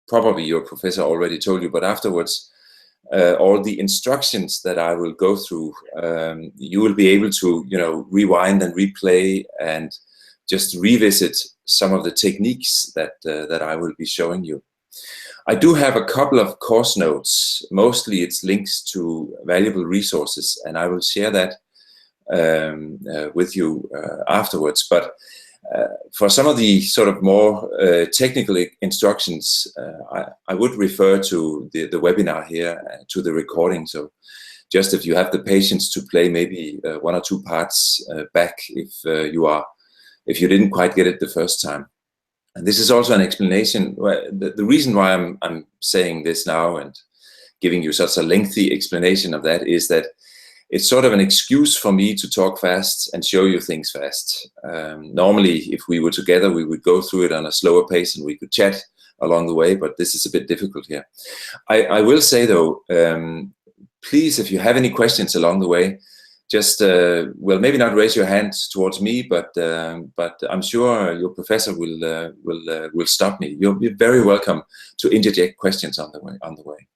probably your professor already told you, but afterwards, all the instructions that I will go through, you will be able to, rewind and replay and just revisit some of the techniques that I will be showing you. I do have a couple of course notes. Mostly it's links to valuable resources, and I will share that with you afterwards. But for some of the sort of more technical instructions, I would refer to the webinar here, to the recording. So just if you have the patience to play maybe one or two parts back if you didn't quite get it the first time. And this is also an explanation. The reason why I'm saying this now and giving you such a lengthy explanation of that is that it's sort of an excuse for me to talk fast and show you things fast. Normally, if we were together, we would go through it on a slower pace and we could chat along the way, but this is a bit difficult here. I will say though, please, if you have any questions along the way, just, well, maybe not raise your hand towards me, but I'm sure your professor will stop me. You'll be very welcome to interject questions on the way.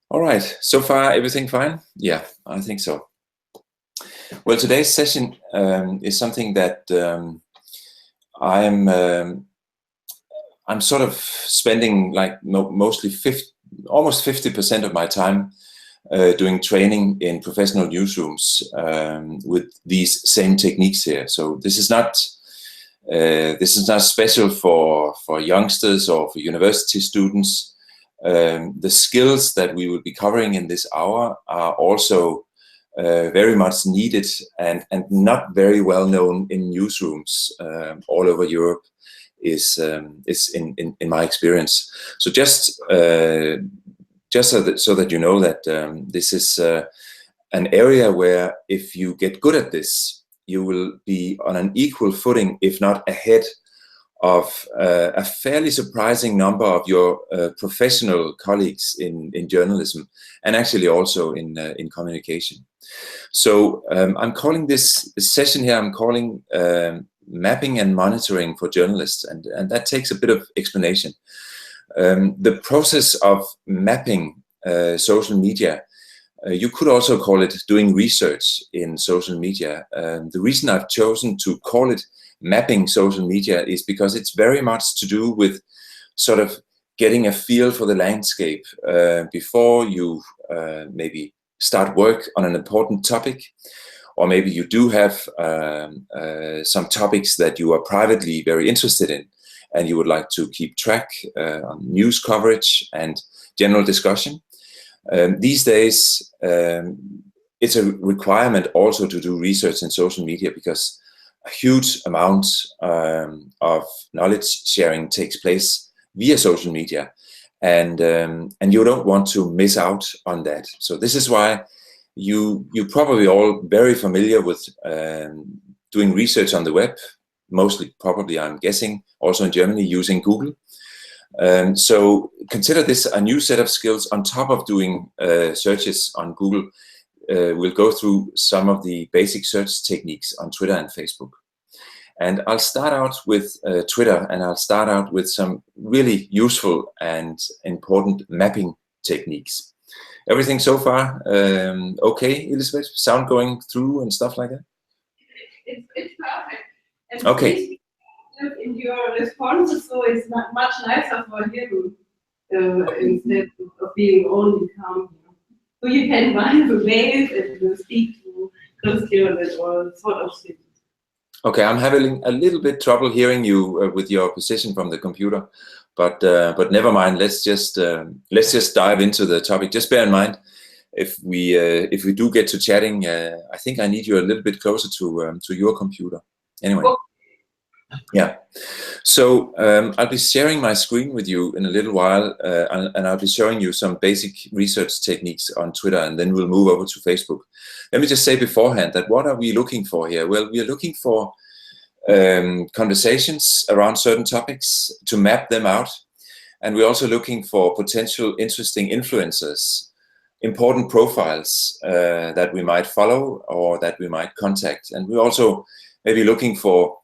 All right, so far everything fine? Yeah, I think so. Well, today's session is something that I'm sort of spending like mostly almost 50% of my time doing training in professional newsrooms with these same techniques here. So this is not special for youngsters or for university students. The skills that we will be covering in this hour are also very much needed and not very well known in newsrooms all over Europe, is in my experience. So just so that you know that this is an area where if you get good at this, you will be on an equal footing, if not ahead of a fairly surprising number of your professional colleagues in journalism, and actually also in communication. So I'm calling this session here, I'm calling Mapping and Monitoring for Journalists, and that takes a bit of explanation. The process of mapping social media, you could also call it doing research in social media. The reason I've chosen to call it mapping social media is because it's very much to do with sort of getting a feel for the landscape before you maybe start work on an important topic, or maybe you do have some topics that you are privately very interested in and you would like to keep track on news coverage and general discussion. These days, it's a requirement also to do research in social media because a huge amount of knowledge sharing takes place via social media, and you don't want to miss out on that. So this is why you probably all very familiar with doing research on the web, mostly probably, I'm guessing, also in Germany using Google. So consider this a new set of skills on top of doing searches on Google. We'll go through some of the basic search techniques on Twitter and Facebook. And I'll start out with Twitter, and I'll start out with some really useful and important mapping techniques. Everything so far okay, Elizabeth? Sound going through and stuff like that? It's perfect. And okay. In your responses, so it's not much nicer for him instead of being only calm. So you can find the ways and speak to Christian and all sort of things. Okay, I'm having a little bit trouble hearing you with your position from the computer, but never mind. Let's just dive into the topic. Just bear in mind, if we do get to chatting, I think I need you a little bit closer to your computer. Anyway. Okay. Yeah, so I'll be sharing my screen with you in a little while, and I'll be showing you some basic research techniques on Twitter, and then we'll move over to Facebook. Let me just say beforehand that what are we looking for here? Well, we are looking for conversations around certain topics to map them out, and we're also looking for potential interesting influencers, important profiles that we might follow or that we might contact, and we're also maybe looking for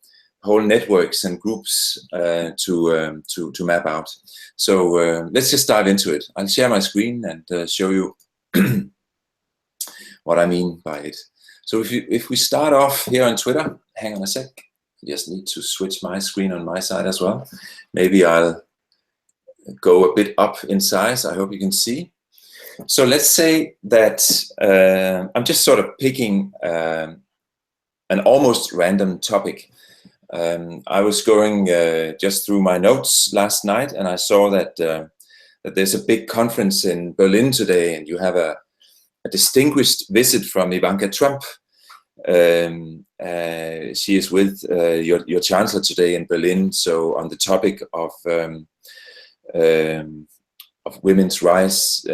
whole networks and groups to map out. So let's just dive into it. I'll share my screen and show you what I mean by it. So if we start off here on Twitter, hang on a sec. I just need to switch my screen on my side as well. Maybe I'll go a bit up in size. I hope you can see. So let's say that I'm just sort of picking an almost random topic. I was going just through my notes last night, and I saw that that there's a big conference in Berlin today, and you have a distinguished visit from Ivanka Trump. She is with your chancellor today in Berlin. So on the topic of women's rights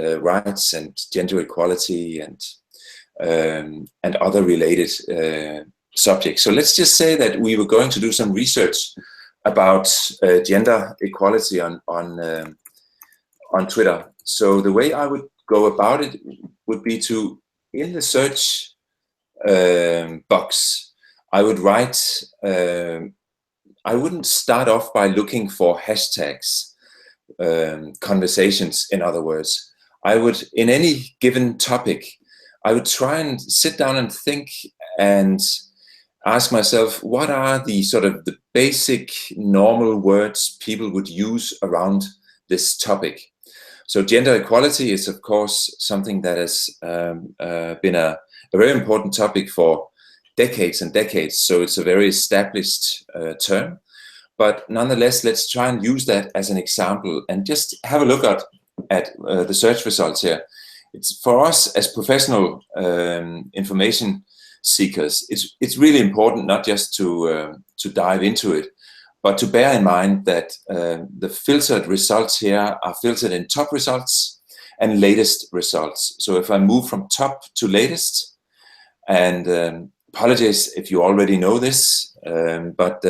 and gender equality and other related subjects. So let's just say that we were going to do some research about gender equality on Twitter. So the way I would go about it would be to, in the search box, I would write, I wouldn't start off by looking for hashtags, conversations, in other words. I would, in any given topic, I would try and sit down and think and ask myself, what are the sort of the basic normal words people would use around this topic? So gender equality is, of course, something that has been a very important topic for decades and decades. So it's a very established term. But nonetheless, let's try and use that as an example and just have a look at the search results here. It's for us as professional information seekers, it's really important not just to dive into it, but to bear in mind that the filtered results here are filtered in top results and latest results. So if I move from top to latest, and apologies if you already know this, but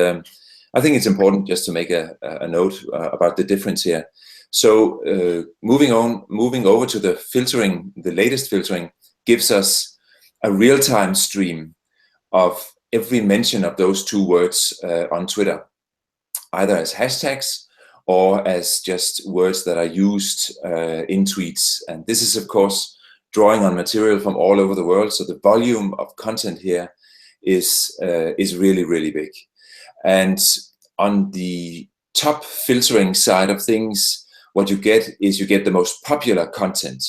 I think it's important just to make a note about the difference here. So moving over to the filtering, the latest filtering gives us a real-time stream of every mention of those two words on Twitter, either as hashtags or as just words that are used in tweets. And this is, of course, drawing on material from all over the world. So the volume of content here is really, really big. And on the top filtering side of things, what you get is you get the most popular content.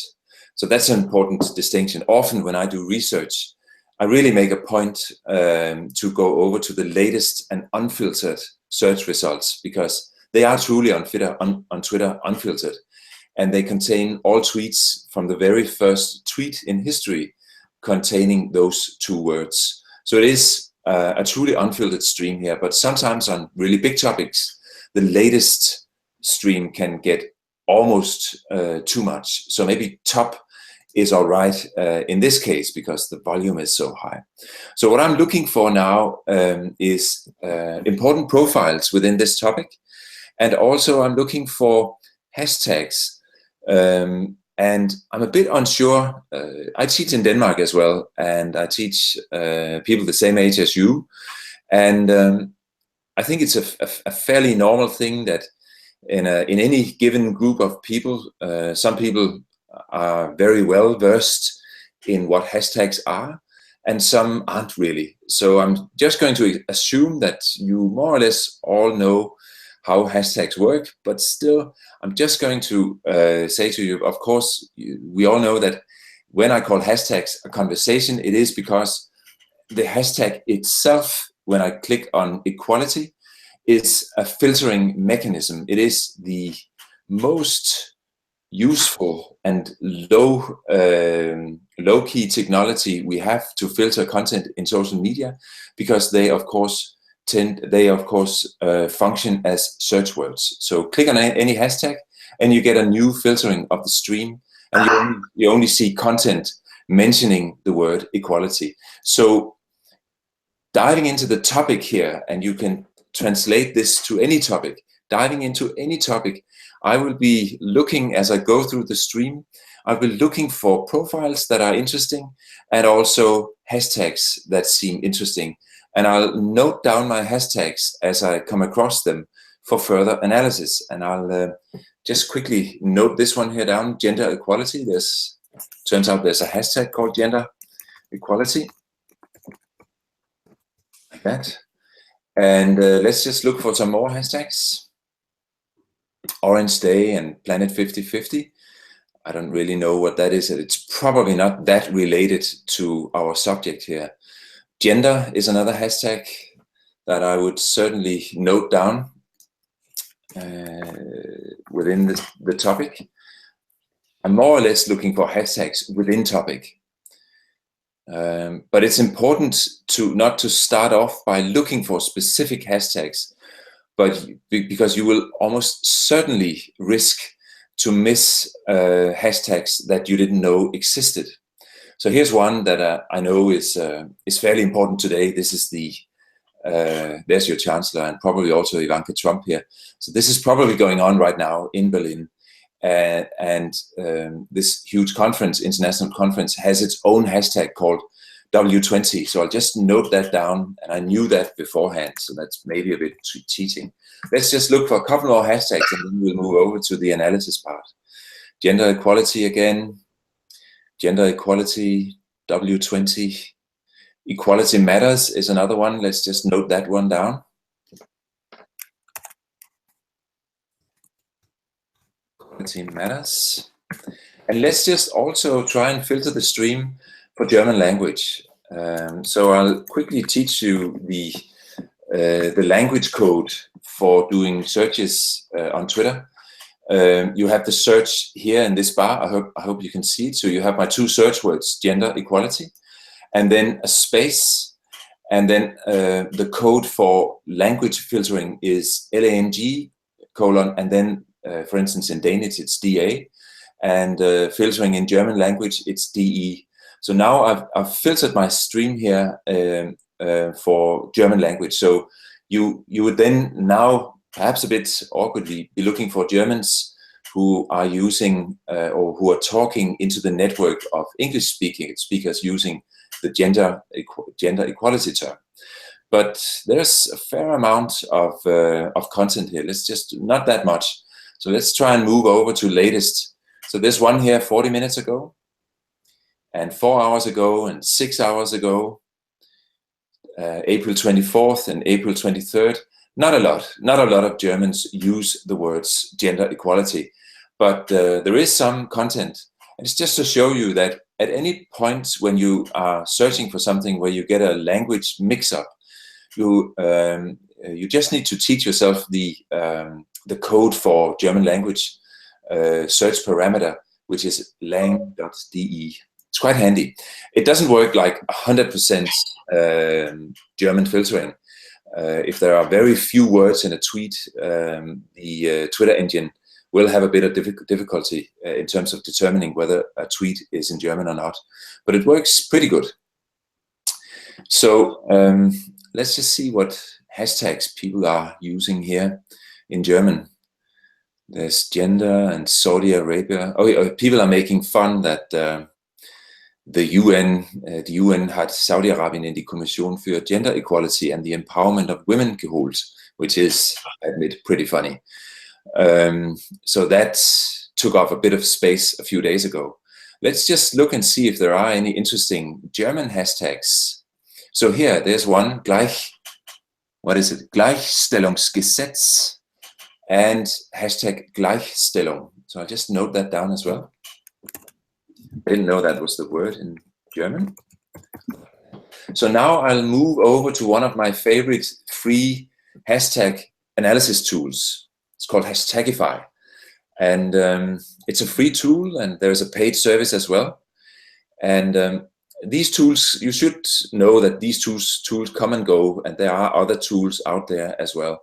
So that's an important distinction. Often when I do research, I really make a point to go over to the latest and unfiltered search results, because they are truly on Twitter unfiltered. And they contain all tweets from the very first tweet in history containing those two words. So it is a truly unfiltered stream here, but sometimes on really big topics, the latest stream can get almost too much. So maybe top is all right in this case because the volume is so high. So what I'm looking for now is important profiles within this topic. And also I'm looking for hashtags. And I'm a bit unsure. I teach in Denmark as well, and I teach people the same age as you. And I think it's a fairly normal thing that in any given group of people, some people are very well versed in what hashtags are, and some aren't really. So I'm just going to assume that you more or less all know how hashtags work, but still, I'm just going to say to you, of course, we all know that when I call hashtags a conversation, it is because the hashtag itself, when I click on equality, is a filtering mechanism. It is the most useful and low-key technology we have to filter content in social media, because they, of course, function as search words. So click on any hashtag and you get a new filtering of the stream, and you only see content mentioning the word equality. So diving into the topic here, and you can translate this to any topic, diving into any topic, I will be looking, as I go through the stream, I'll be looking for profiles that are interesting and also hashtags that seem interesting. and I'll note down my hashtags as I come across them for further analysis. And I'll just quickly note this one here down, gender equality. Turns out there's a hashtag called gender equality, like that. And let's just look for some more hashtags. Orange Day and Planet 50/50. I don't really know what that is. It's probably not that related to our subject here. Gender is another hashtag that I would certainly note down within the topic. I'm more or less looking for hashtags within topic. But it's important not to start off by looking for specific hashtags, but because you will almost certainly risk to miss hashtags that you didn't know existed. So here's one that I know is fairly important today. This is there's your Chancellor and probably also Ivanka Trump here. So this is probably going on right now in Berlin. And this huge conference, international conference, has its own hashtag called W20. So I'll just note that down, and I knew that beforehand, so that's maybe a bit cheating. Let's just look for a couple more hashtags, and then we'll move over to the analysis part. Gender equality again, gender equality, W20. Equality matters is another one. Let's just note that one down. Equality matters. And let's just also try and filter the stream for German language. So I'll quickly teach you the language code for doing searches on Twitter. You have the search here in this bar. I hope you can see it. So you have my two search words, gender equality, and then a space, and then the code for language filtering is LANG : and then for instance in Danish it's DA, and filtering in German language it's DE. So now I've filtered my stream here for German language. So you would then now, perhaps a bit awkwardly, be looking for Germans who are using or who are talking into the network of English speakers using the gender equality term. But there's a fair amount of content here. Let's just, not that much. So let's try and move over to latest. So there's one here 40 minutes ago, and 4 hours ago, and 6 hours ago, April 24th and April 23rd. Not a lot of Germans use the words gender equality, but there is some content. And it's just to show you that at any point when you are searching for something where you get a language mix-up, you just need to teach yourself the code for German language search parameter, which is lang.de. It's quite handy. It doesn't work like 100% German filtering. If there are very few words in a tweet, the Twitter engine will have a bit of difficulty in terms of determining whether a tweet is in German or not. But it works pretty good. So let's just see what hashtags people are using here in German. There's gender and Saudi Arabia. Oh, people are making fun that the UN had Saudi-Arabien in die Kommission für Gender Equality and the Empowerment of Women geholt, which is, I admit, pretty funny. So that took off a bit of space a few days ago. Let's just look and see if there are any interesting German hashtags. So here, there's one, Gleichstellungsgesetz and hashtag Gleichstellung. So I'll just note that down as well. I didn't know that was the word in German. So now I'll move over to one of my favorite free hashtag analysis tools. It's called Hashtagify. And it's a free tool, and there's a paid service as well. And these tools, you should know that these tools come and go, and there are other tools out there as well.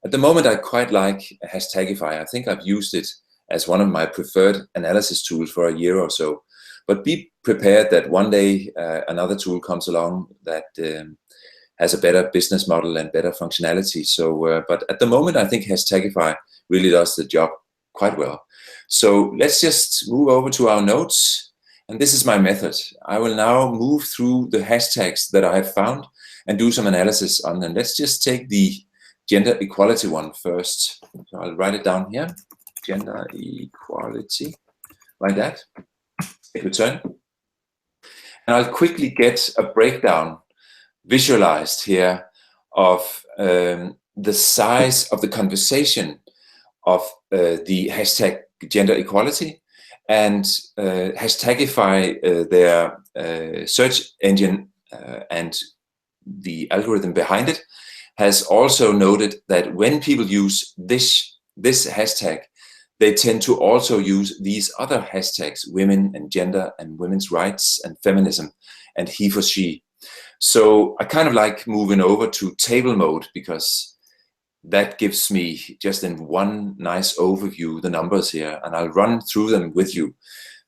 At the moment, I quite like Hashtagify. I think I've used it as one of my preferred analysis tools for a year or so. But be prepared that one day another tool comes along that has a better business model and better functionality. So, but at the moment, I think Hashtagify really does the job quite well. So let's just move over to our notes. And this is my method. I will now move through the hashtags that I have found, and do some analysis on them. Let's just take the gender equality one first. So I'll write it down here, gender equality, like that, hit return. And I'll quickly get a breakdown visualized here of the size of the conversation of the hashtag gender equality, and hashtagify their search engine and the algorithm behind it has also noted that when people use this hashtag, they tend to also use these other hashtags, women and gender and women's rights and feminism and he for she. So I kind of like moving over to table mode, because that gives me just in one nice overview the numbers here, and I'll run through them with you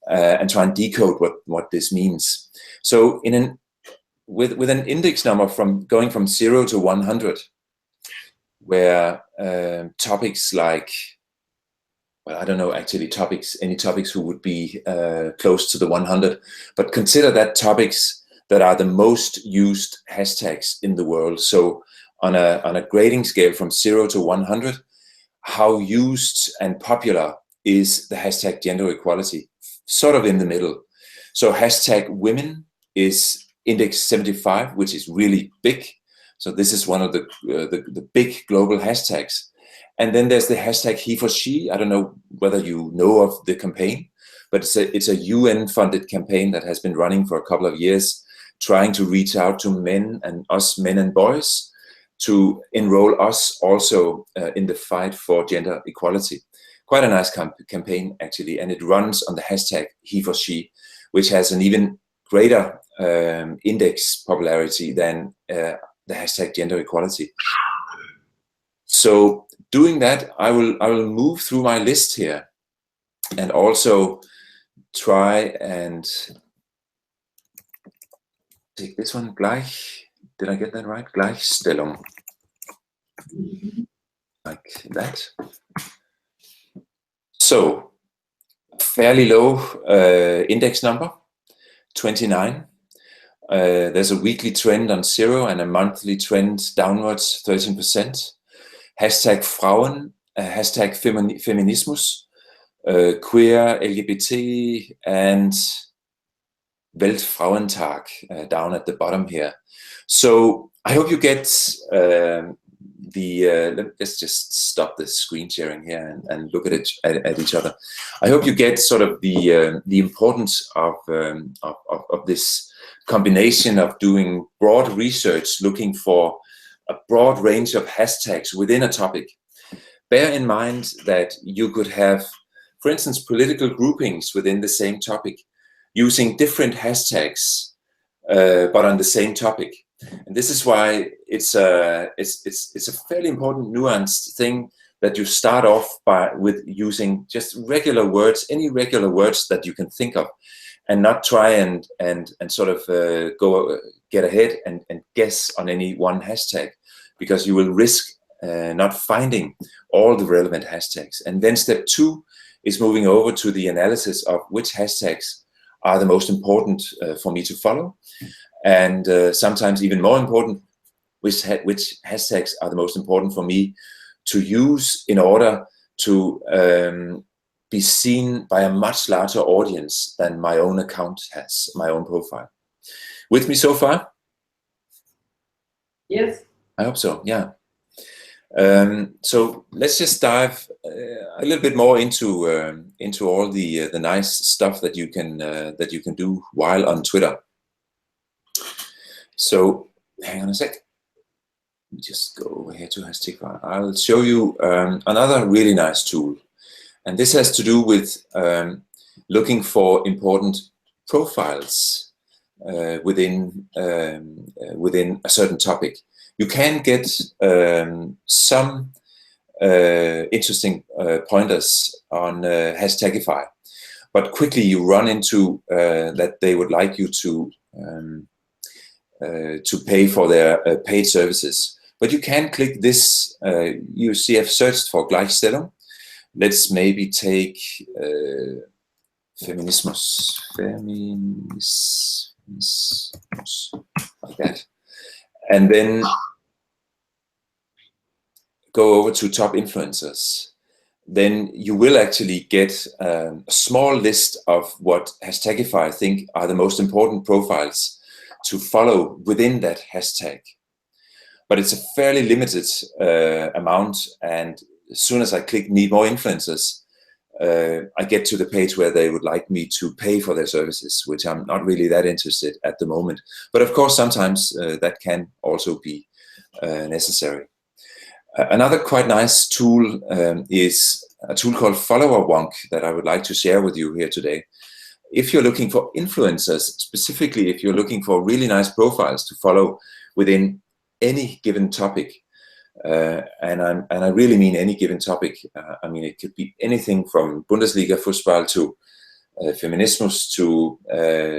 and try and decode what this means. So with an index number going from 0 to 100, where topics like, well, I don't know actually any topics who would be close to the 100, but consider that topics that are the most used hashtags in the world. So on a grading scale from 0 to 100, how used and popular is the hashtag gender equality? Sort of in the middle. So hashtag women is index 75, which is really big. So this is one of the big global hashtags. And then there's the hashtag he for she. I don't know whether you know of the campaign, but it's a UN-funded campaign that has been running for a couple of years, trying to reach out to men and boys, to enroll us also in the fight for gender equality. Quite a nice campaign actually, and it runs on the hashtag he for she, which has an even greater index popularity than the hashtag gender equality. So doing that, I will move through my list here and also try and take this one, gleich. Did I get that right? Gleichstellung. Like that. So, fairly low index number, 29. There's a weekly trend on 0 and a monthly trend downwards, 13%. Hashtag Frauen, hashtag Feminismus, queer, LGBT, and Weltfrauentag down at the bottom here. So I hope you get let's just stop the screen sharing here and look at it at each other. I hope you get sort of the importance of this combination of doing broad research, looking for a broad range of hashtags within a topic. Bear in mind that you could have, for instance, political groupings within the same topic using different hashtags, but on the same topic. And this is why it's a fairly important nuanced thing that you start off with using just regular words, any regular words that you can think of, and not try and sort of get ahead and guess on any one hashtag, because you will risk not finding all the relevant hashtags. And then step 2 is moving over to the analysis of which hashtags are the most important for me to follow. And sometimes even more important, which hashtags are the most important for me to use in order to be seen by a much larger audience than my own account has, my own profile. With me so far? Yes. I hope so, yeah. So let's just dive a little bit more into all the nice stuff that you can do while on Twitter. So hang on a sec. Let me just go over here to Hashtag. I'll show you another really nice tool, and this has to do with looking for important profiles within a certain topic. You can get some interesting pointers on Hashtagify, but quickly you run into that they would like you to pay for their paid services. But you can click this. You see I've searched for Gleichstellung. Let's maybe take Feminismus, like that. and then go over to top influencers, then you will actually get a small list of what Hashtagify I think are the most important profiles to follow within that hashtag. But it's a fairly limited amount, and as soon as I click need more influencers, I get to the page where they would like me to pay for their services, which I'm not really that interested at the moment. But of course, sometimes that can also be necessary. Another quite nice tool is a tool called Follower Wonk that I would like to share with you here today. If you're looking for influencers, specifically if you're looking for really nice profiles to follow within any given topic, and I really mean any given topic. I mean, it could be anything from Bundesliga football to feminismus to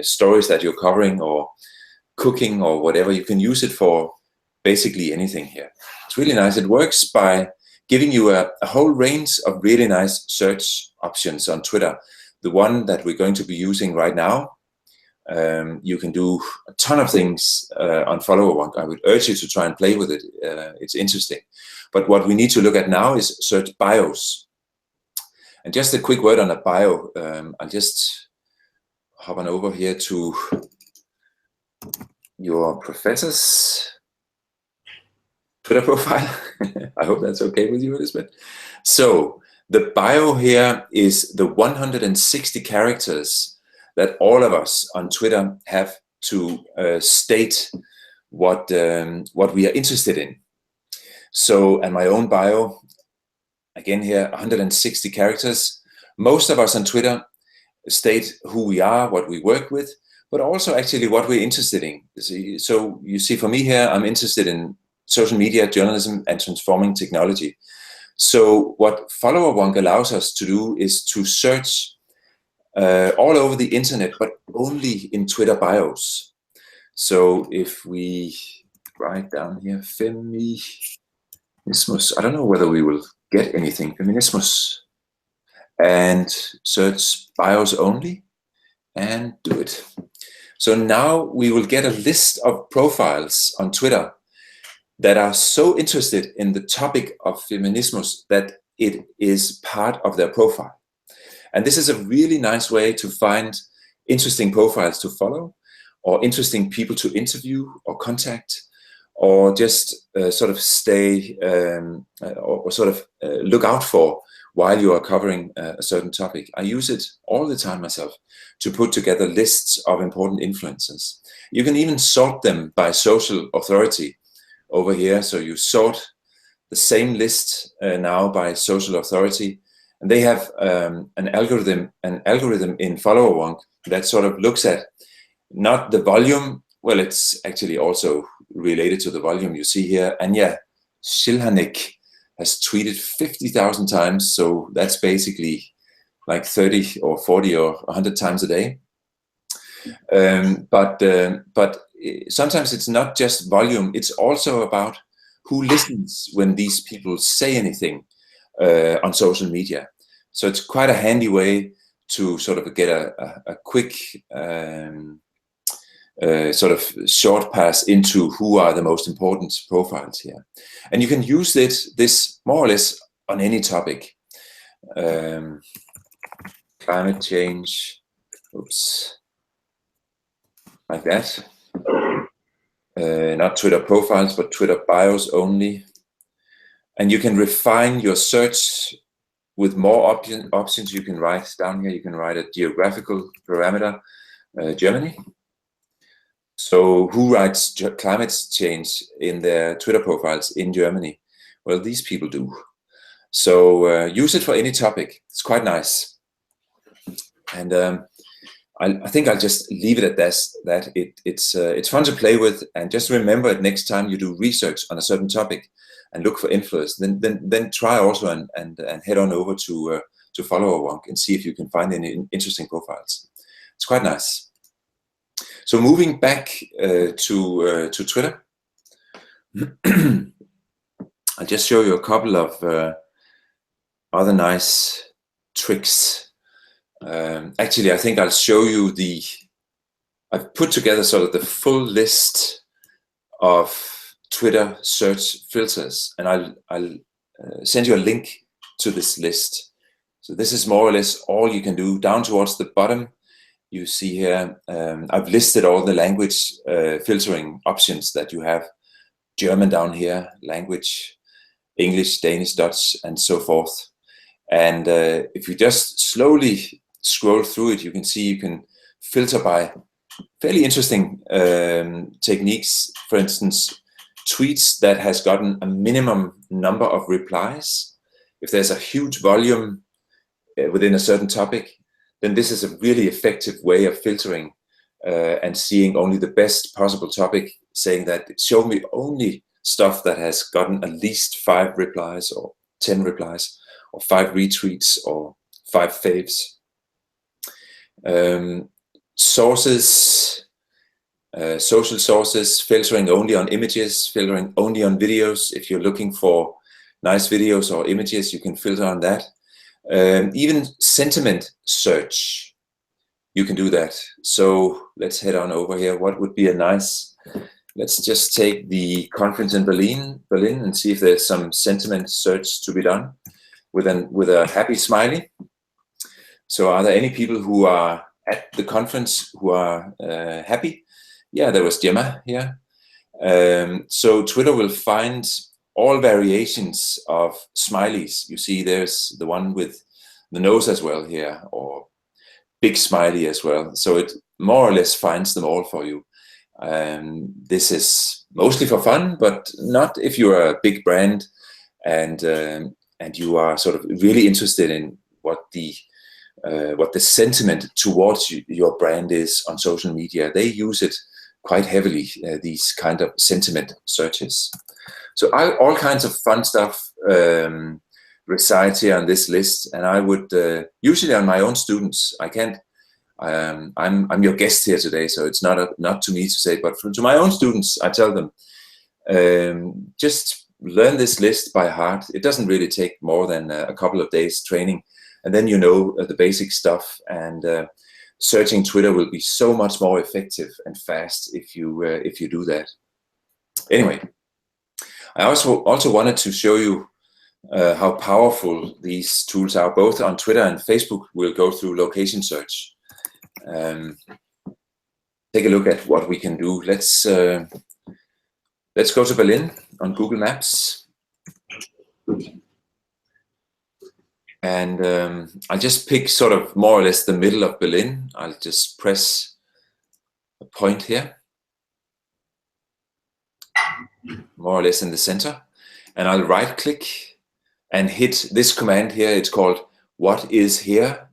stories that you're covering or cooking or whatever. You can use it for basically anything here. It's really nice. It works by giving you a whole range of really nice search options on Twitter. The one that we're going to be using right now, you can do a ton of things on Follower Wonk. I would urge you to try and play with it. It's interesting. But what we need to look at now is search bios. And just a quick word on a bio. I'll just hop on over here to your professor's Twitter profile. I hope that's okay with you, Elizabeth. So the bio here is the 160 characters that all of us on Twitter have to state what we are interested in. So, and my own bio, again here, 160 characters. Most of us on Twitter state who we are, what we work with, but also actually what we're interested in. So you see, for me here, I'm interested in social media, journalism, and transforming technology. So what Follower Wonk allows us to do is to search all over the internet, but only in Twitter bios. So if we write down here, feminismus, I don't know whether we will get anything, feminismus, and search bios only, and do it. So now we will get a list of profiles on Twitter that are so interested in the topic of feminismus that it is part of their profile. And this is a really nice way to find interesting profiles to follow, or interesting people to interview or contact, or just sort of stay or sort of look out for while you are covering a certain topic. I use it all the time myself to put together lists of important influencers. You can even sort them by social authority over here. So you sort the same list now by social authority. And they have an algorithm in Follower Wonk that sort of looks at not the volume. Well, it's actually also related to the volume. You see here, Anja Shilhanik has tweeted 50,000 times. So that's basically like 30 or 40 or 100 times a day. But sometimes it's not just volume. It's also about who listens when these people say anything on social media. So it's quite a handy way to sort of get a quick sort of short pass into who are the most important profiles here. And you can use this more or less on any topic. Climate change, oops, like that. Not Twitter profiles, but Twitter bios only. And you can refine your search with more options. You can write down here, you can write a geographical parameter, Germany. So who writes climate change in their Twitter profiles in Germany? Well, these people do. So use it for any topic. It's quite nice. And I think I'll just leave it at that. It's fun to play with, and just remember it next time you do research on a certain topic and look for influence. Then try also and head on over to Follower Wonk and see if you can find any interesting profiles. It's quite nice. So moving back to Twitter, I'll just show you a couple of other nice tricks. Actually, I think I'll show you I've put together sort of the full list of Twitter search filters, and I'll send you a link to this list. So this is more or less all you can do. Down towards the bottom, you see here, I've listed all the language filtering options that you have. German down here, language, English, Danish, Dutch, and so forth. And if you just slowly scroll through it, you can see you can filter by fairly interesting techniques. For instance, tweets that has gotten a minimum number of replies. If there's a huge volume within a certain topic, then this is a really effective way of filtering and seeing only the best possible topic, saying that show me only stuff that has gotten at least 5 replies or 10 replies or 5 retweets or 5 faves. Sources, social sources, filtering only on images, filtering only on videos. If you're looking for nice videos or images, you can filter on that. Even sentiment search, you can do that. So let's head on over here. What would be a nice, let's just take the conference in Berlin and see if there's some sentiment search to be done with a happy smiley. So are there any people who are at the conference who are happy? Yeah, there was Gemma here. So Twitter will find all variations of smileys. You see there's the one with the nose as well here, or big smiley as well. So it more or less finds them all for you. This is mostly for fun, but not if you're a big brand and you are sort of really interested in what the sentiment towards your brand is on social media. They use it quite heavily, these kind of sentiment searches. So all kinds of fun stuff resides here on this list, and I would usually on my own students. I can't. I'm your guest here today, so it's not to me to say, but to my own students, I tell them just learn this list by heart. It doesn't really take more than a couple of days training, and then you know the basic stuff. And searching Twitter will be so much more effective and fast if you do that. Anyway, I also wanted to show you how powerful these tools are. Both on Twitter and Facebook, we'll go through location search. Take a look at what we can do. Let's go to Berlin on Google Maps. And I'll just pick sort of more or less the middle of Berlin. I'll just press a point here, more or less in the center. And I'll right click and hit this command here. It's called "What is here?"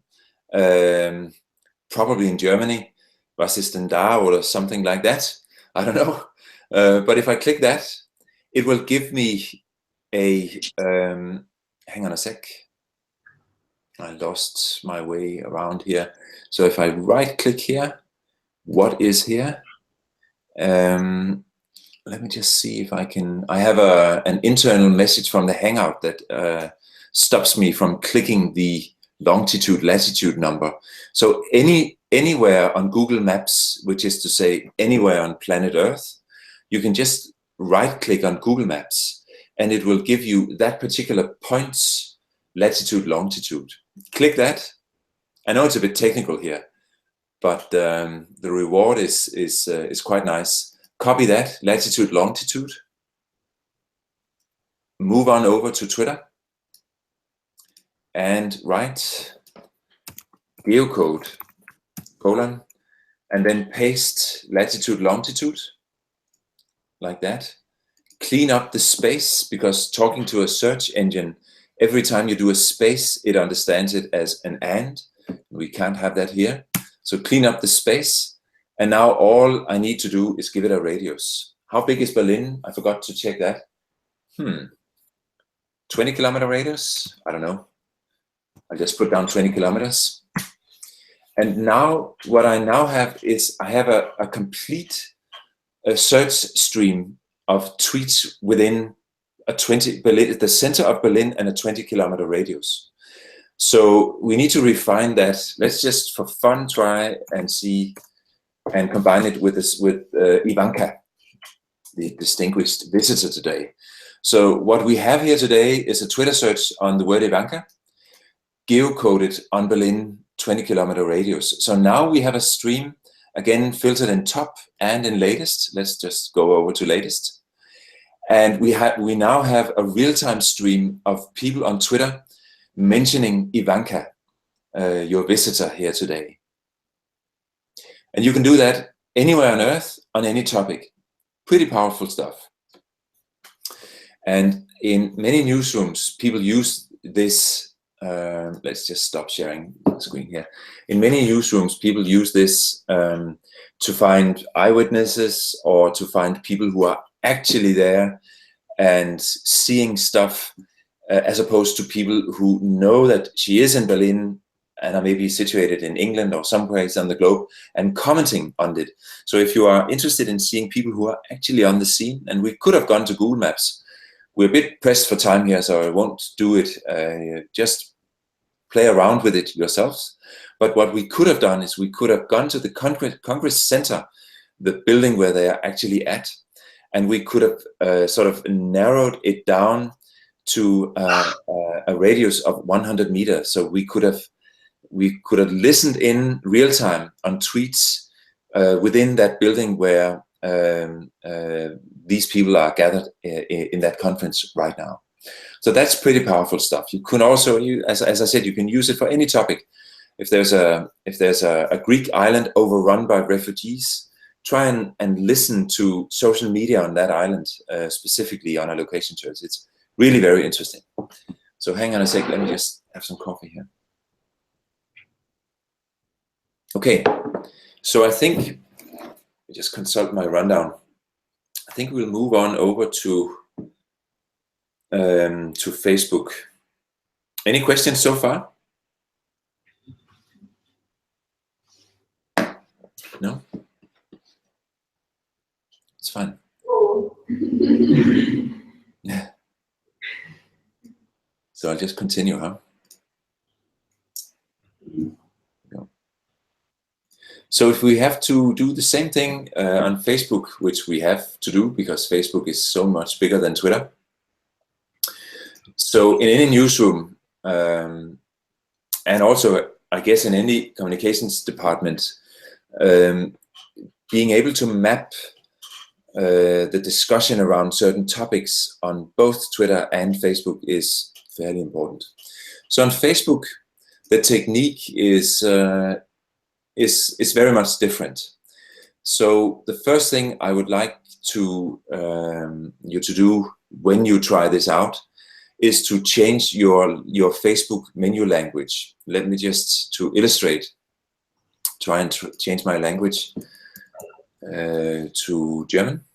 Probably in Germany, "Was ist denn da?" or something like that. I don't know. But if I click that, it will give me a, hang on a sec. I lost my way around here. So if I right click here, "What is here?" Let me just see if I can. I have an internal message from the Hangout that stops me from clicking the longitude, latitude number. So anywhere on Google Maps, which is to say anywhere on planet Earth, you can just right click on Google Maps and it will give you that particular point's latitude, longitude. Click that. I know it's a bit technical here, but the reward is quite nice. Copy that, latitude, longitude. Move on over to Twitter and write geocode, colon, and then paste latitude, longitude, like that. Clean up the space, because talking to a search engine, every time you do a space, it understands it as an and. We can't have that here. So clean up the space. And now all I need to do is give it a radius. How big is Berlin? I forgot to check that. 20 kilometer radius? I don't know. I'll just put down 20 kilometers. And now what I now have is I have a complete search stream of tweets within the center of Berlin and a 20 kilometer radius. So we need to refine that. Let's just for fun try and see and combine it with Ivanka. the distinguished visitor today. So what we have here today is a Twitter search on the word Ivanka, geocoded on Berlin 20-kilometer radius. So now we have a stream, again, filtered in top and in latest. Let's just go over to latest. And we now have a real-time stream of people on Twitter mentioning Ivanka, your visitor here today. And you can do that anywhere on Earth on any topic. Pretty powerful stuff. And in many newsrooms, people use this. Let's just stop sharing the screen here. In many newsrooms, people use this to find eyewitnesses or to find people who are actually there and seeing stuff, as opposed to people who know that she is in Berlin and are maybe situated in England or someplace on the globe and commenting on it. So if you are interested in seeing people who are actually on the scene, and we could have gone to Google Maps. We're a bit pressed for time here, so I won't do it. Just play around with it yourselves. But what we could have done is we could have gone to the Congress Center, the building where they are actually at, and we could have sort of narrowed it down to a radius of 100 meters. So we could have listened in real time on tweets within that building where these people are gathered in that conference right now. So that's pretty powerful stuff. You can also, as I said, you can use it for any topic. If there's a Greek island overrun by refugees, try and listen to social media on that island, specifically on a location search. It's really very interesting. So hang on a sec, let me just have some coffee here. Okay, so I think, just consult my rundown. I think we'll move on over to Facebook. Any questions so far? No? It's fine. Oh. Yeah. So I'll just continue, huh? So if we have to do the same thing on Facebook, which we have to do because Facebook is so much bigger than Twitter. So in any newsroom, and also I guess in any communications department, being able to map the discussion around certain topics on both Twitter and Facebook is fairly important. So on Facebook, the technique is very much different. So the first thing I would like to you to do when you try this out is to change your Facebook menu language. Let me just, to illustrate, try and change my language to German.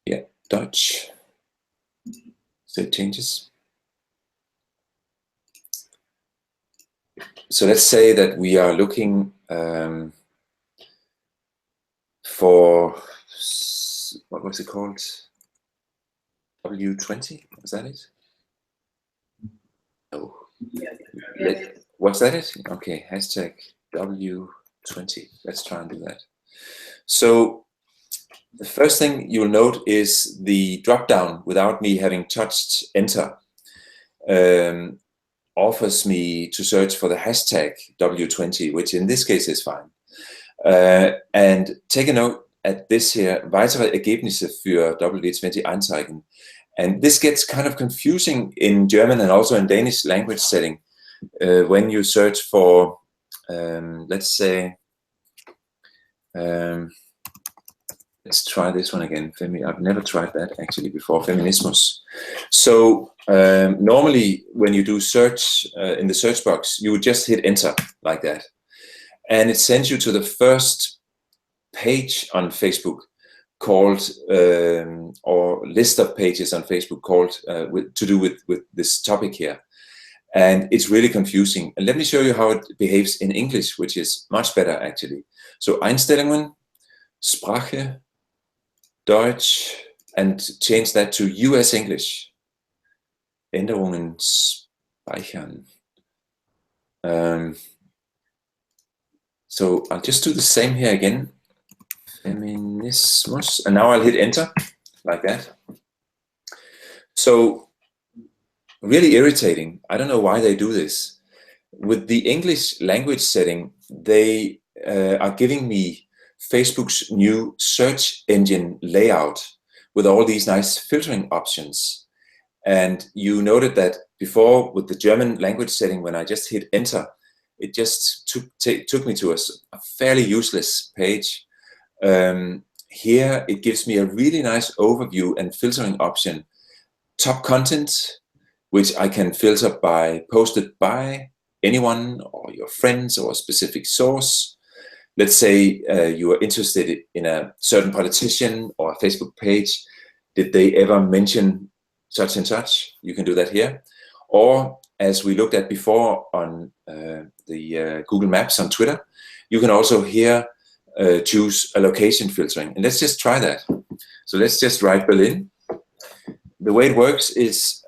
Yeah, Dutch. So it changes. So let's say that we are looking for, what was it called? W20, was that it? No. Yeah. Was that it? Okay, hashtag W20. Let's try and do that. So the first thing you'll note is the drop down, without me having touched enter, offers me to search for the hashtag W20, which in this case is fine. And take a note at this here, weitere Ergebnisse für W20 einzeigen. And this gets kind of confusing in German and also in Danish language setting when you search for, let's say, let's try this one again. I've never tried that actually before, feminismus. So normally when you do search in the search box, you would just hit enter like that. And it sends you to the first page on Facebook called, or list of pages on Facebook called, to do with this topic here. And it's really confusing. And let me show you how it behaves in English, which is much better actually. So Einstellungen, Sprache, Deutsch, and change that to US English. Änderungen speichern. So I'll just do the same here again. Feminismus, and now I'll hit enter, like that. So, really irritating. I don't know why they do this. With the English language setting, they are giving me Facebook's new search engine layout with all these nice filtering options. And you noted that before with the German language setting, when I just hit enter, it just took me to a fairly useless page. Here it gives me a really nice overview and filtering option. Top content, which I can filter by posted by anyone or your friends or a specific source. Let's say you are interested in a certain politician or a Facebook page. Did they ever mention such and such? You can do that here. Or as we looked at before on the Google Maps on Twitter, you can also here choose a location filtering. And let's just try that. So let's just write Berlin. The way it works is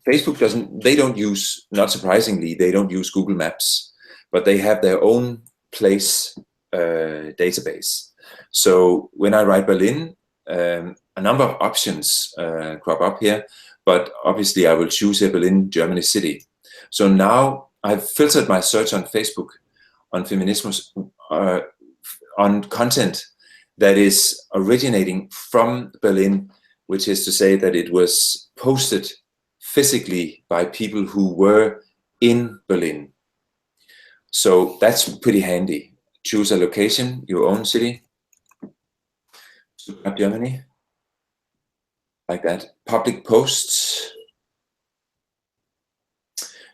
Facebook they don't use, not surprisingly, they don't use Google Maps, but they have their own place database. So when I write Berlin, a number of options crop up here, but obviously I will choose here Berlin, Germany city. So now I've filtered my search on Facebook on Feminismus on content that is originating from Berlin, which is to say that it was posted physically by people who were in Berlin. So that's pretty handy. Choose a location, your own city, Stuttgart, Germany, like that. Public posts.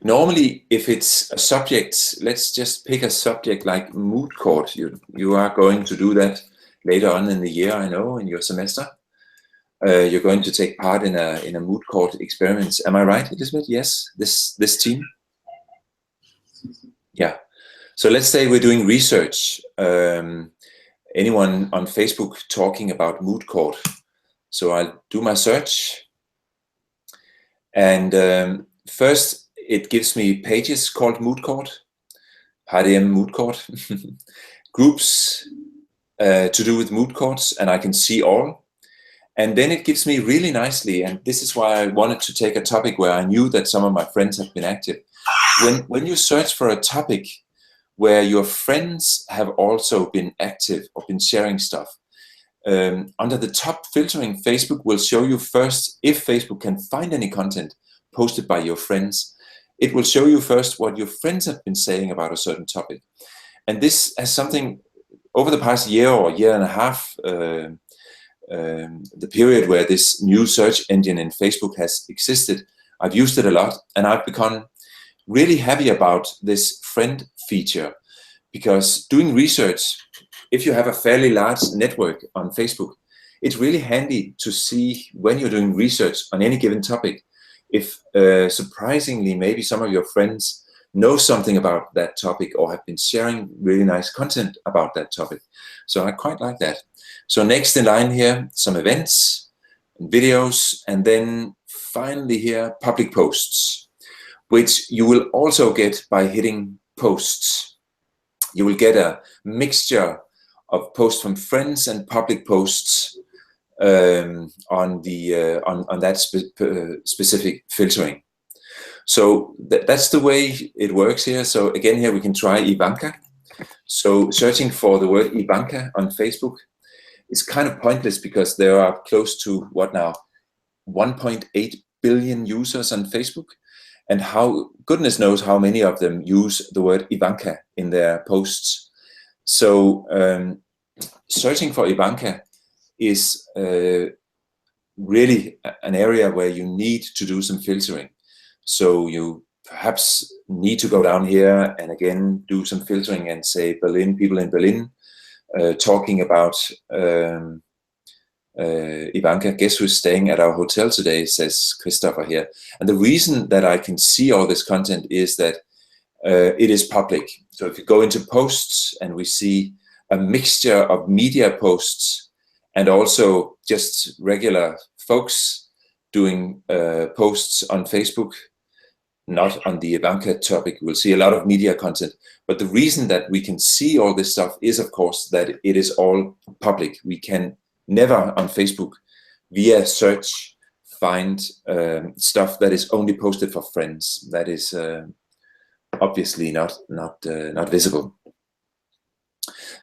Normally, if it's a subject, let's just pick a subject like mood court. You are going to do that later on in the year, I know, in your semester. You're going to take part in a mood court experiment. Am I right, Elizabeth? Yes, this team? Yeah. So let's say we're doing research. Anyone on Facebook talking about mood court. So I'll do my search. And first, it gives me pages called mood court. HDM mood court. Groups to do with mood courts, and I can see all. And then it gives me really nicely, and this is why I wanted to take a topic where I knew that some of my friends have been active. When you search for a topic where your friends have also been active or been sharing stuff, under the top filtering, Facebook will show you first, if Facebook can find any content posted by your friends, it will show you first what your friends have been saying about a certain topic. And this has something, over the past year or year and a half, the period where this new search engine in Facebook has existed, I've used it a lot, and I've become really happy about this friend feature, because doing research, if you have a fairly large network on Facebook, it's really handy to see when you're doing research on any given topic, if surprisingly maybe some of your friends know something about that topic or have been sharing really nice content about that topic. So I quite like that. So next in line here, some events, videos, and then finally here, public posts, which you will also get by hitting posts. You will get a mixture of posts from friends and public posts on that specific filtering. So that's the way it works here. So again, here we can try Ivanka. So searching for the word Ivanka on Facebook is kind of pointless, because there are close to, what now, 1.8 billion users on Facebook. And how, goodness knows how many of them use the word Ivanka in their posts. So searching for Ivanka is really an area where you need to do some filtering. So you perhaps need to go down here and again do some filtering and say Berlin, people in Berlin, talking about Ivanka. Guess who's staying at our hotel today, says Christopher here. And the reason that I can see all this content is that it is public. So if you go into posts, and we see a mixture of media posts and also just regular folks doing posts on Facebook, not on the Ivanka topic. We'll see a lot of media content. But the reason that we can see all this stuff is, of course, that it is all public. We can never on Facebook, via search, find stuff that is only posted for friends. That is obviously not visible.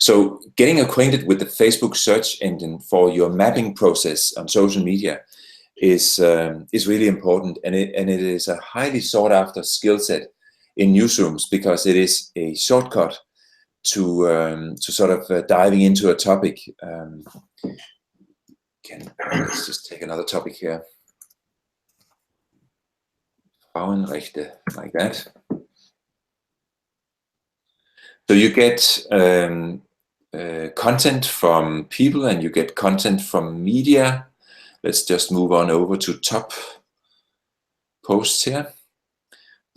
So getting acquainted with the Facebook search engine for your mapping process on social media is really important, and it is a highly sought after skill set in newsrooms, because it is a shortcut to sort of diving into a topic. Let's just take another topic here. Frauenrechte, like that. So you get content from people, and you get content from media. Let's just move on over to top posts here,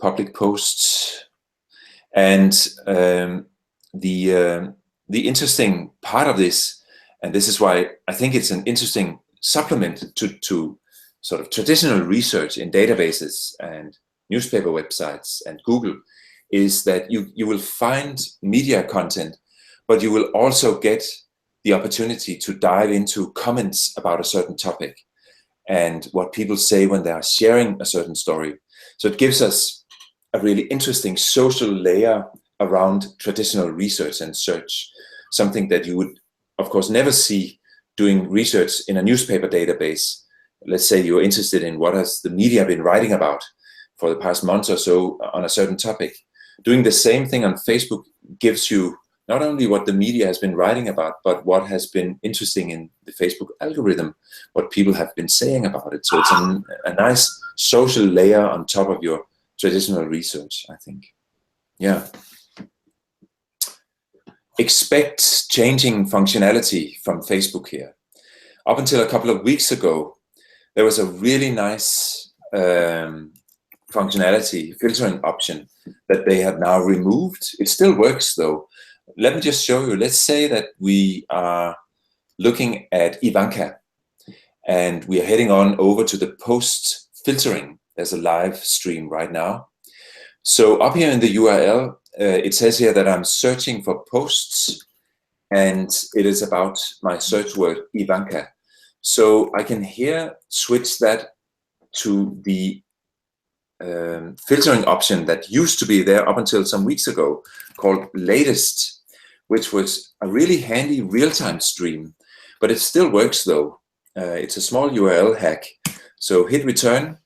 public posts. And the interesting part of this, and this is why I think it's an interesting supplement to sort of traditional research in databases and newspaper websites and Google, is that you will find media content, but you will also get the opportunity to dive into comments about a certain topic and what people say when they are sharing a certain story. So it gives us a really interesting social layer around traditional research and search, something that you would, of course, never see doing research in a newspaper database. Let's say you're interested in what has the media been writing about for the past month or so on a certain topic. Doing the same thing on Facebook gives you not only what the media has been writing about, but what has been interesting in the Facebook algorithm, what people have been saying about it. So it's a nice social layer on top of your traditional research, I think. Yeah. Expect changing functionality from Facebook here. Up until a couple of weeks ago, there was a really nice functionality, filtering option that they have now removed. It still works though. Let me just show you. Let's say that we are looking at Ivanka and we are heading on over to the post filtering. There's a live stream right now. So up here in the URL, it says here that I'm searching for posts, and it is about my search word Ivanka. So I can here switch that to the filtering option that used to be there up until some weeks ago, called latest, which was a really handy real-time stream, but it still works though. It's a small URL hack. So hit return,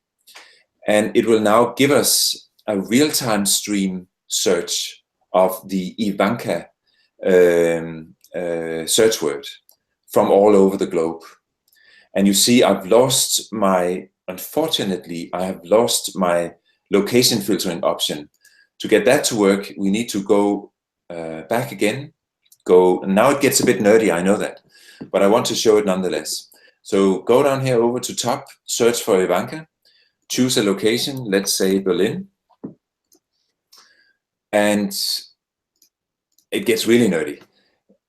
and it will now give us a real-time stream search of the Ivanka search word from all over the globe. And you see, unfortunately, I have lost my location filtering option. To get that to work, we need to go back again. Now it gets a bit nerdy, I know that, but I want to show it nonetheless. So go down here over to top, search for Ivanka, choose a location, let's say Berlin. And it gets really nerdy.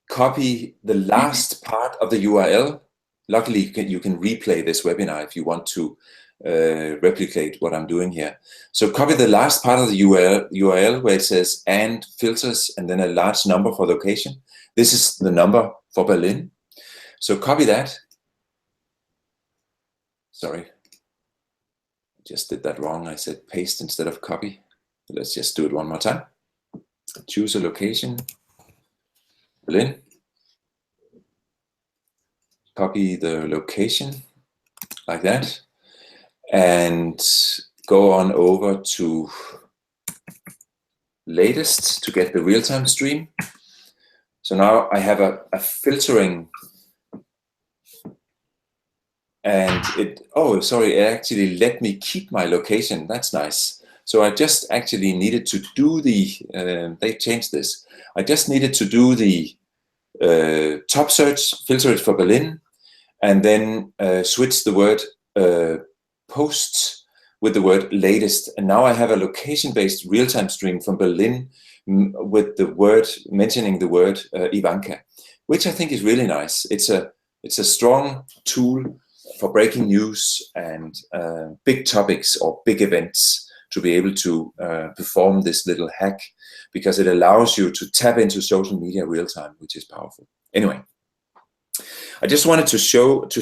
Copy the last part of the URL. Luckily, you can replay this webinar if you want to replicate what I'm doing here. So copy the last part of the URL where it says and filters and then a large number for location. This is the number for Berlin. So copy that. Sorry, I just did that wrong. I said paste instead of copy. Let's just do it one more time. Choose a location, Berlin. Copy the location like that, and go on over to latest to get the real-time stream. So now I have a filtering, and it actually let me keep my location. That's nice. So I just actually needed to do they changed this. I just needed to do the top search, filter it for Berlin, and then switch the word posts with the word latest. And now I have a location-based real-time stream from Berlin with the word, mentioning the word Ivanka, which I think is really nice. It's a strong tool for breaking news and big topics or big events to be able to perform this little hack, because it allows you to tap into social media real time, which is powerful. Anyway, I just wanted to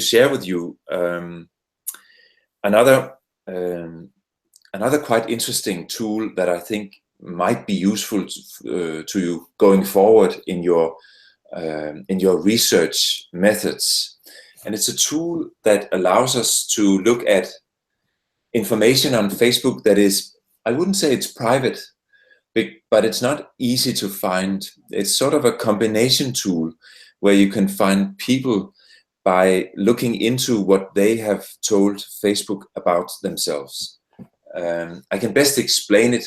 share with you another quite interesting tool that I think might be useful to you going forward in your research methods. And it's a tool that allows us to look at information on Facebook that is, I wouldn't say it's private, but it's not easy to find. It's sort of a combination tool where you can find people by looking into what they have told Facebook about themselves. I can best explain it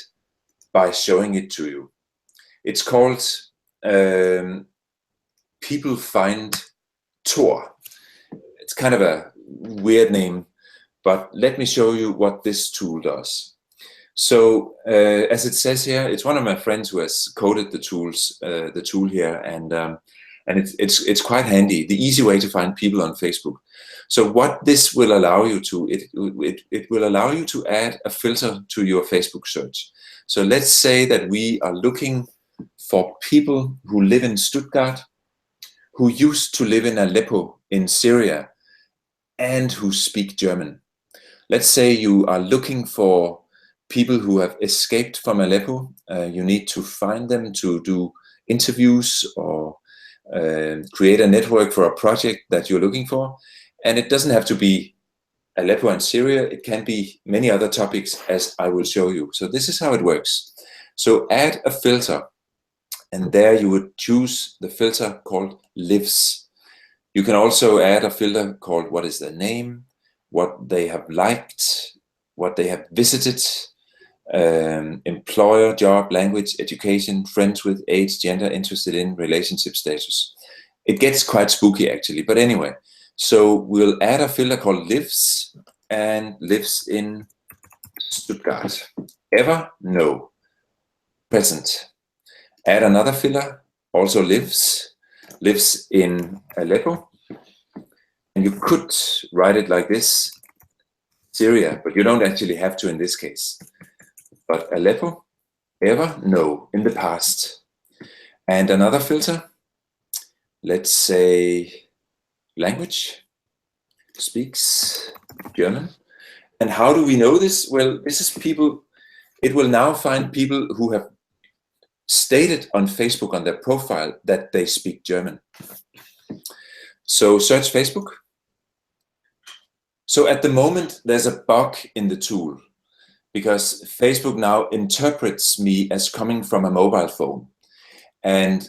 by showing it to you. It's called People Find Tor. It's kind of a weird name, but let me show you what this tool does. So as it says here, it's one of my friends who has coded the tool here, and it's quite handy. The easy way to find people on Facebook. So what this will allow you to, it will allow you to add a filter to your Facebook search. So let's say that we are looking for people who live in Stuttgart, who used to live in Aleppo in Syria, and who speak German. Let's say you are looking for people who have escaped from Aleppo. You need to find them to do interviews or create a network for a project that you're looking for. And it doesn't have to be Aleppo and Syria. It can be many other topics, as I will show you. So this is how it works. So add a filter, and there you would choose the filter called lives. You can also add a filter called what is their name, what they have liked, what they have visited, employer, job, language, education, friends with, age, gender, interested in, relationship status. It gets quite spooky actually, but anyway. So we'll add a filter called lives, and lives in Stuttgart. Ever? No. Present. Add another filter, also lives in Aleppo. And you could write it like this, Syria, but you don't actually have to in this case. But Aleppo, ever? No, in the past. And another filter, let's say language, speaks German. And how do we know this? Well, this is people, it will now find people who have stated on Facebook on their profile that they speak German. So search Facebook. So at the moment, there's a bug in the tool, because Facebook now interprets me as coming from a mobile phone. And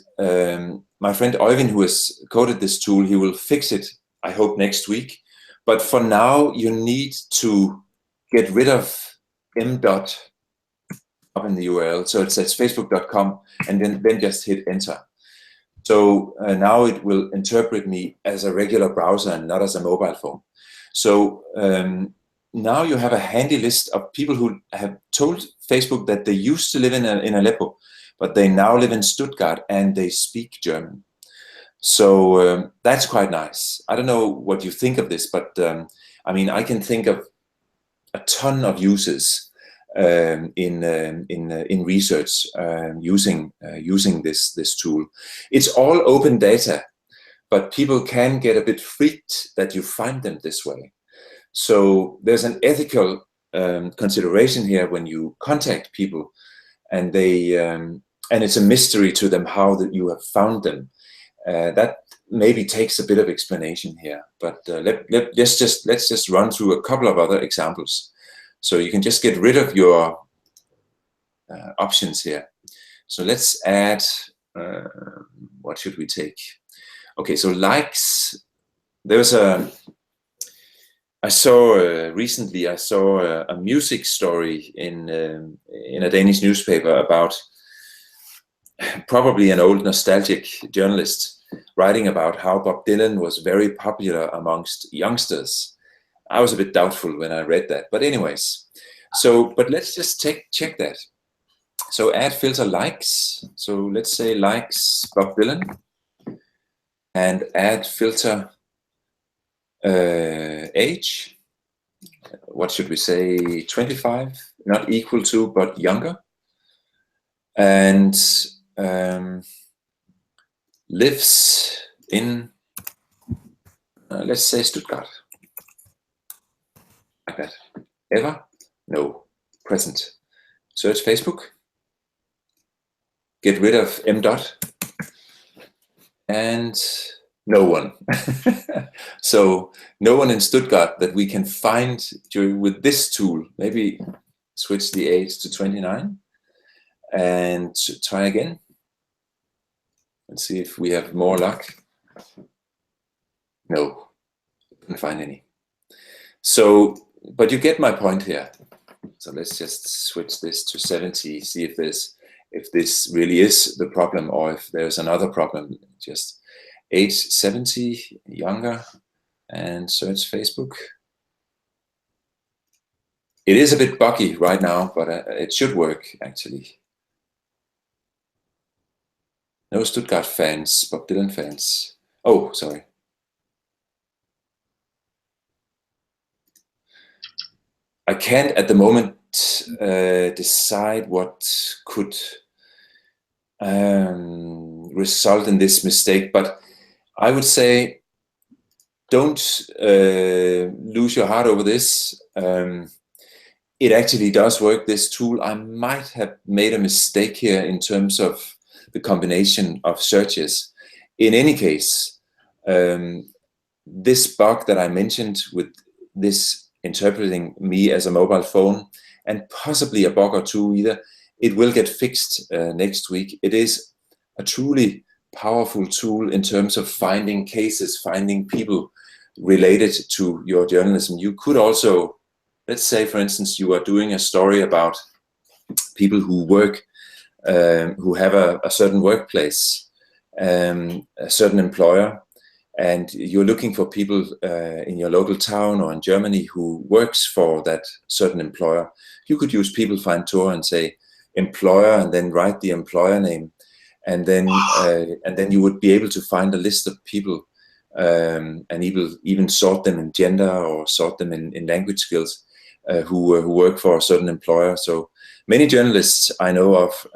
my friend Øyvind, who has coded this tool, he will fix it, I hope, next week. But for now, you need to get rid of m dot up in the URL. So it says facebook.com, and then just hit enter. So now it will interpret me as a regular browser and not as a mobile phone. So now you have a handy list of people who have told Facebook that they used to live in Aleppo, but they now live in Stuttgart and they speak German. So that's quite nice. I don't know what you think of this, but I mean, I can think of a ton of uses in research using this tool. It's all open data, but people can get a bit freaked that you find them this way. So there's an ethical consideration here when you contact people, and they and it's a mystery to them how that you have found them. That maybe takes a bit of explanation here, but let's just run through a couple of other examples, so you can just get rid of your options here. So let's add. What should we take? Okay, so likes. There's a. I saw recently. I saw a music story in a Danish newspaper about probably an old nostalgic journalist writing about how Bob Dylan was very popular amongst youngsters. I was a bit doubtful when I read that, but anyways. So, but let's just check that. So add filter likes. So let's say likes Bob Dylan, and add filter age. What should we say? 25 not equal to, but younger, and lives in, let's say, Stuttgart. Like that. Ever? No. Present. Search Facebook. Get rid of M dot. And no one. So no one in Stuttgart that we can find with this tool. Maybe switch the age to 29 and try again. Let's see if we have more luck. No, couldn't find any. So, but you get my point here. So let's just switch this to 70, see if this really is the problem, or if there's another problem. Just age 70, younger, and search Facebook. It is a bit buggy right now, but it should work actually. No Stuttgart fans, Bob Dylan fans. Oh, sorry. I can't at the moment decide what could result in this mistake, but I would say don't lose your heart over this. It actually does work, this tool. I might have made a mistake here in terms of the combination of searches. In any case, this bug that I mentioned with this interpreting me as a mobile phone, and possibly a bug or two either, it will get fixed next week. It is a truly powerful tool in terms of finding cases, finding people related to your journalism. You could also, let's say, for instance, you are doing a story about people who work, who have a certain workplace, a certain employer, and you're looking for people in your local town or in Germany who works for that certain employer. You could use People Find Tour and say employer, and then write the employer name, and then you would be able to find a list of people, and even sort them in gender or sort them in language skills, who work for a certain employer. So many journalists I know of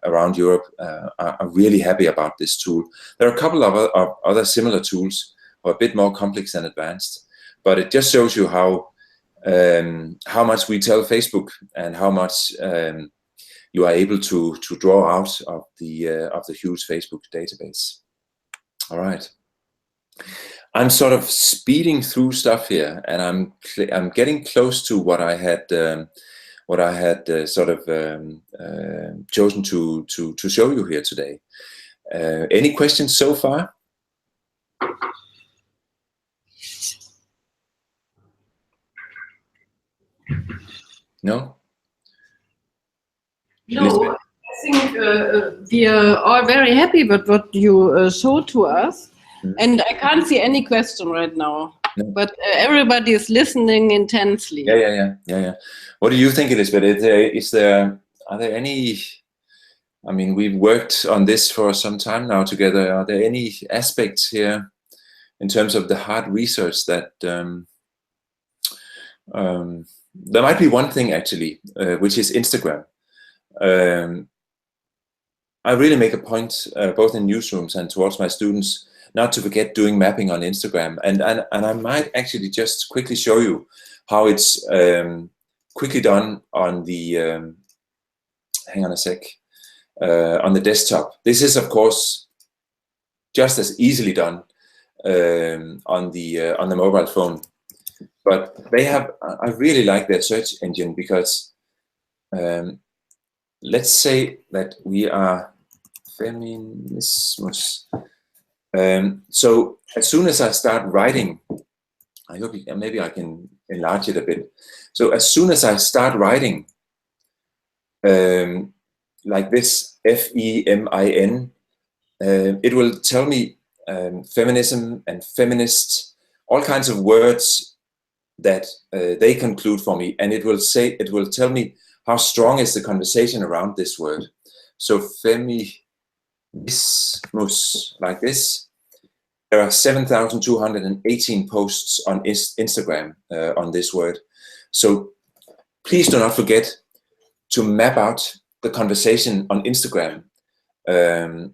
around Europe are really happy about this tool. There are a couple of other similar tools who are a bit more complex and advanced, but it just shows you how much we tell Facebook and how much you are able to draw out of the huge Facebook database. All right. I'm sort of speeding through stuff here, and I'm getting close to what I had sort of chosen to show you here today. Any questions so far? No? No, I think we are all very happy with what you showed to us. And I can't see any question right now, but everybody is listening intensely. Yeah. What do you think, Elizabeth? Are there any? I mean, we've worked on this for some time now together. Are there any aspects here in terms of the hard research that there might be one thing actually, which is Instagram. I really make a point, both in newsrooms and towards my students, not to forget doing mapping on Instagram. And I might actually just quickly show you how it's quickly done on the, hang on a sec, on the desktop. This is, of course, just as easily done on the mobile phone. But they have, I really like their search engine because let's say that we are feminismus. So as soon as I start writing, I hope maybe I can enlarge it a bit. So as soon as I start writing like this, F-E-M-I-N, it will tell me feminism and feminist, all kinds of words that they conclude for me, and it will tell me how strong is the conversation around this word. So feminismus, like this. There are 7,218 posts on Instagram on this word. So please do not forget to map out the conversation on Instagram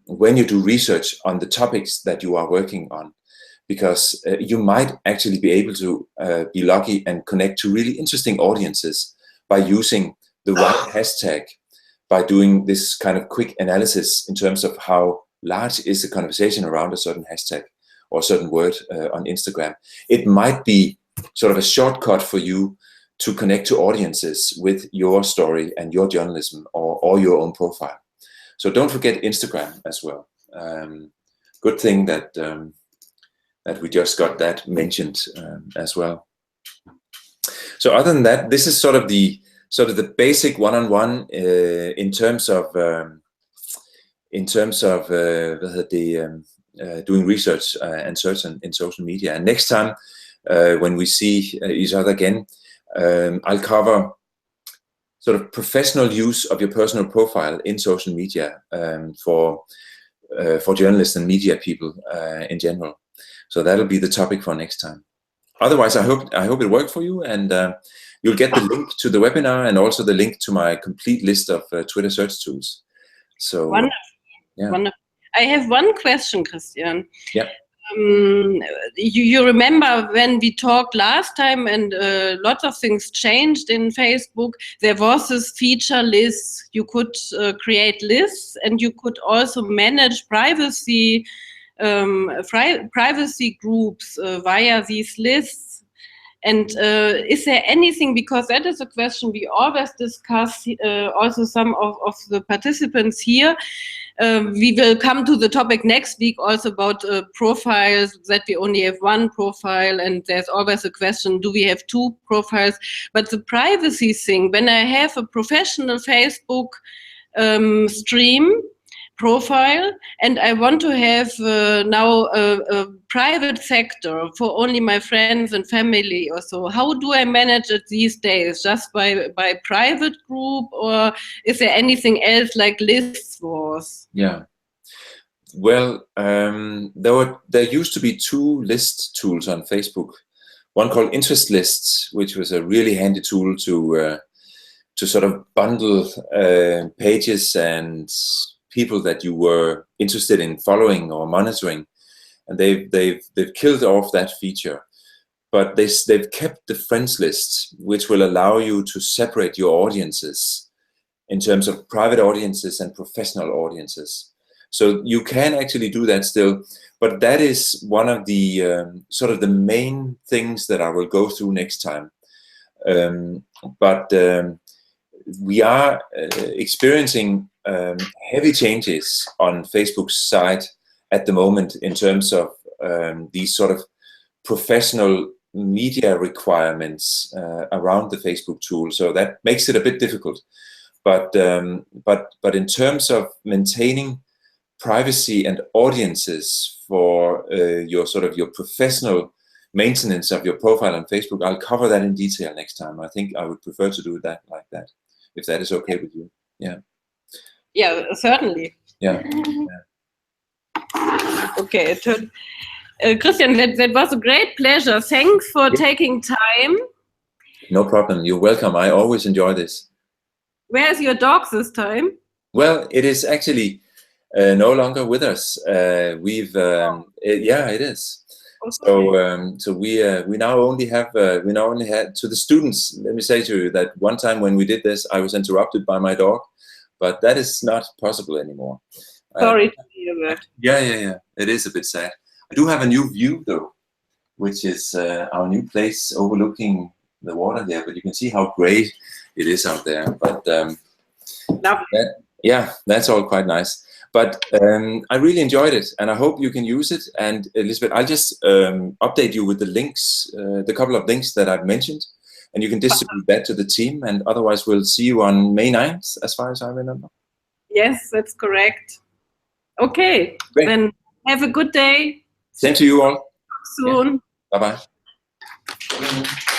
when you do research on the topics that you are working on, because you might actually be able to be lucky and connect to really interesting audiences by using the right hashtag, by doing this kind of quick analysis in terms of how large is the conversation around a certain hashtag or a certain word on Instagram. It might be sort of a shortcut for you to connect to audiences with your story and your journalism or your own profile. So don't forget Instagram as well. Good thing that that we just got that mentioned as well. So other than that, this is sort of the basic one-on-one in terms of doing research and search in social media. And next time when we see each other again, I'll cover sort of professional use of your personal profile in social media for journalists and media people in general. So that'll be the topic for next time. Otherwise, I hope it worked for you, and you'll get the link to the webinar and also the link to my complete list of Twitter search tools. So wonderful. Yeah. Wonderful. I have one question, Christian. Yeah. You remember when we talked last time, and lots of things changed in Facebook. There was this feature list. You could create lists, and you could also manage privacy groups via these lists. And is there anything, because that is a question we always discuss, also some of the participants here. We will come to the topic next week also about profiles, that we only have one profile, and there's always a question, do we have two profiles? But the privacy thing, when I have a professional Facebook stream profile and I want to have now a private sector for only my friends and family or so, how do I manage it these days? Just by private group, or is there anything else like lists was? Yeah. Well, there used to be two list tools on Facebook. One called interest lists, which was a really handy tool to sort of bundle pages and people that you were interested in following or monitoring, and they've killed off that feature. But they've kept the friends list, which will allow you to separate your audiences in terms of private audiences and professional audiences. So you can actually do that still, but that is one of the sort of the main things that I will go through next time. We are experiencing heavy changes on Facebook's side at the moment in terms of these sort of professional media requirements around the Facebook tool. So that makes it a bit difficult. But in terms of maintaining privacy and audiences for your professional maintenance of your profile on Facebook, I'll cover that in detail next time. I think I would prefer to do that like that, if that is okay with you. Yeah. Yeah, certainly. Yeah. Okay, Christian, that was a great pleasure. Thanks for taking time. No problem. You're welcome. I always enjoy this. Where's your dog this time? Well, it is actually no longer with us. Yeah, it is. Okay. So we now only had to the students. Let me say to you that one time when we did this, I was interrupted by my dog, but that is not possible anymore. Sorry to hear that. Yeah. It is a bit sad. I do have a new view though, which is our new place overlooking the water there. But you can see how great it is out there. But that's all quite nice. But I really enjoyed it, and I hope you can use it. And Elizabeth, I'll just update you with the links, the couple of links that I've mentioned, and you can distribute that to the team. And otherwise, we'll see you on May 9th, as far as I remember. Yes, that's correct. Okay, great. Then have a good day. Same to you all. Soon. Yeah. Bye-bye.